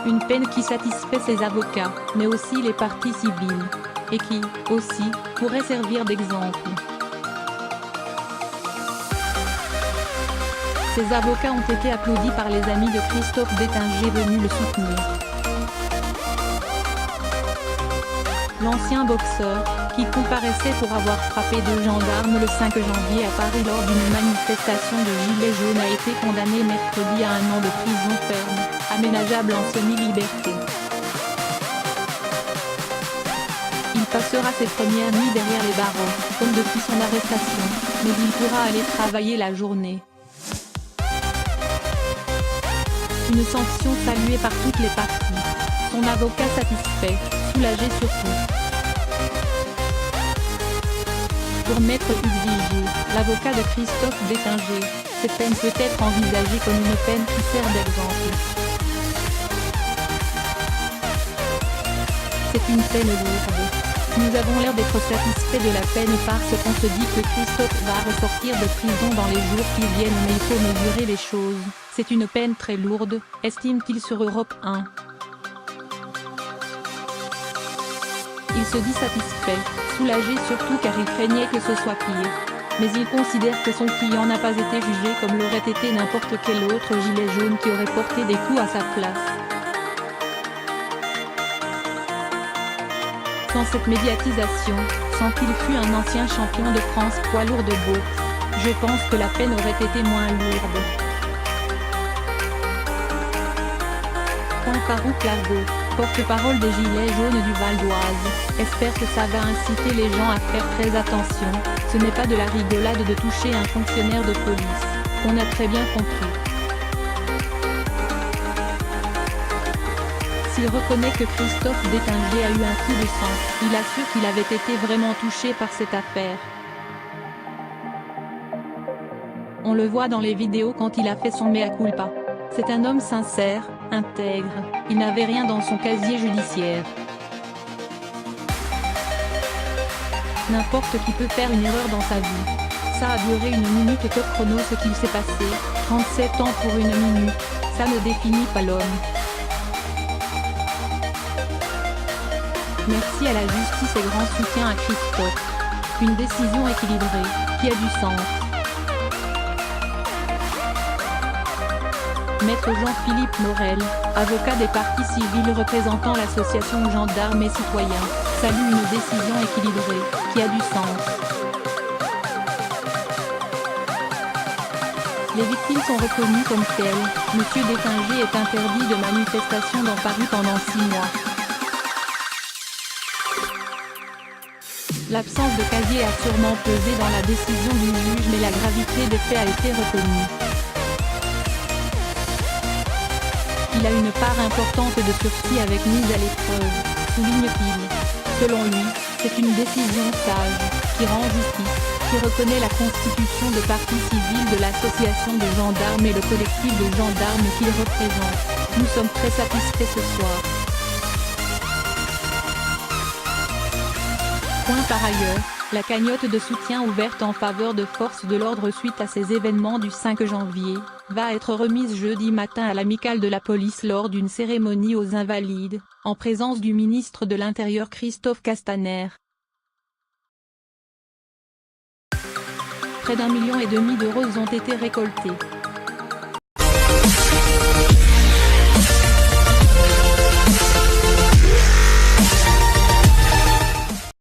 Une peine qui satisfait ses avocats, mais aussi les parties civiles. Et qui, aussi, pourrait servir d'exemple. Ses avocats ont été applaudis par les amis de Christophe Détinger venus le soutenir. L'ancien boxeur, qui comparaissait pour avoir frappé 2 gendarmes le 5 janvier à Paris lors d'une manifestation de gilets jaunes, a été condamné mercredi à 1 an de prison ferme, aménageable en semi-liberté. Il passera ses premières nuits derrière les barreaux, comme depuis son arrestation, mais il pourra aller travailler la journée. Une sanction saluée par toutes les parties. Son avocat satisfait, soulagé surtout. Pour Maître Hugues Vigier, l'avocat de Christophe Détinger, cette peine peut être envisagée comme une peine qui sert d'exemple. C'est une peine lourde. Nous avons l'air d'être satisfaits de la peine parce qu'on se dit que Christophe va ressortir de prison dans les jours qui viennent, mais il faut mesurer les choses. C'est une peine très lourde, estime-t-il sur Europe 1. Il se dit satisfait, soulagé surtout car il craignait que ce soit pire. Mais il considère que son client n'a pas été jugé comme l'aurait été n'importe quel autre gilet jaune qui aurait porté des coups à sa place. Sans cette médiatisation, sans qu'il fût un ancien champion de France poids lourd de boxe, je pense que la peine aurait été moins lourde. Farouk Largaud, porte-parole des Gilets jaunes du Val d'Oise, espère que ça va inciter les gens à faire très attention. Ce n'est pas de la rigolade de toucher un fonctionnaire de police. On a très bien compris. S'il reconnaît que Christophe Détinger a eu un coup de sang, il assure qu'il avait été vraiment touché par cette affaire. On le voit dans les vidéos quand il a fait son mea culpa. C'est un homme sincère, intègre, il n'avait rien dans son casier judiciaire. N'importe qui peut faire une erreur dans sa vie. Ça a duré 1 minute top chrono ce qu'il s'est passé, 37 ans pour 1 minute, ça ne définit pas l'homme. Merci à la justice et grand soutien à Christophe. Une décision équilibrée, qui a du sens. Maître Jean-Philippe Morel, avocat des parties civiles représentant l'association Gendarmes et Citoyens, salue une décision équilibrée, qui a du sens. Les victimes sont reconnues comme telles. Monsieur Détinger est interdit de manifestation dans Paris pendant 6 mois. L'absence de casier a sûrement pesé dans la décision du juge, mais la gravité des faits a été reconnue. Il a une part importante de sursis avec mise à l'épreuve, souligne-t-il. Selon lui, c'est une décision sage, qui rend justice, qui reconnaît la constitution de partie civile de l'association de gendarmes et le collectif de gendarmes qu'il représente. Nous sommes très satisfaits ce soir. Par ailleurs, la cagnotte de soutien ouverte en faveur de forces de l'ordre suite à ces événements du 5 janvier, va être remise jeudi matin à l'amicale de la police lors d'une cérémonie aux Invalides, en présence du ministre de l'Intérieur Christophe Castaner. Près d'1,5 million d'euros ont été récoltés.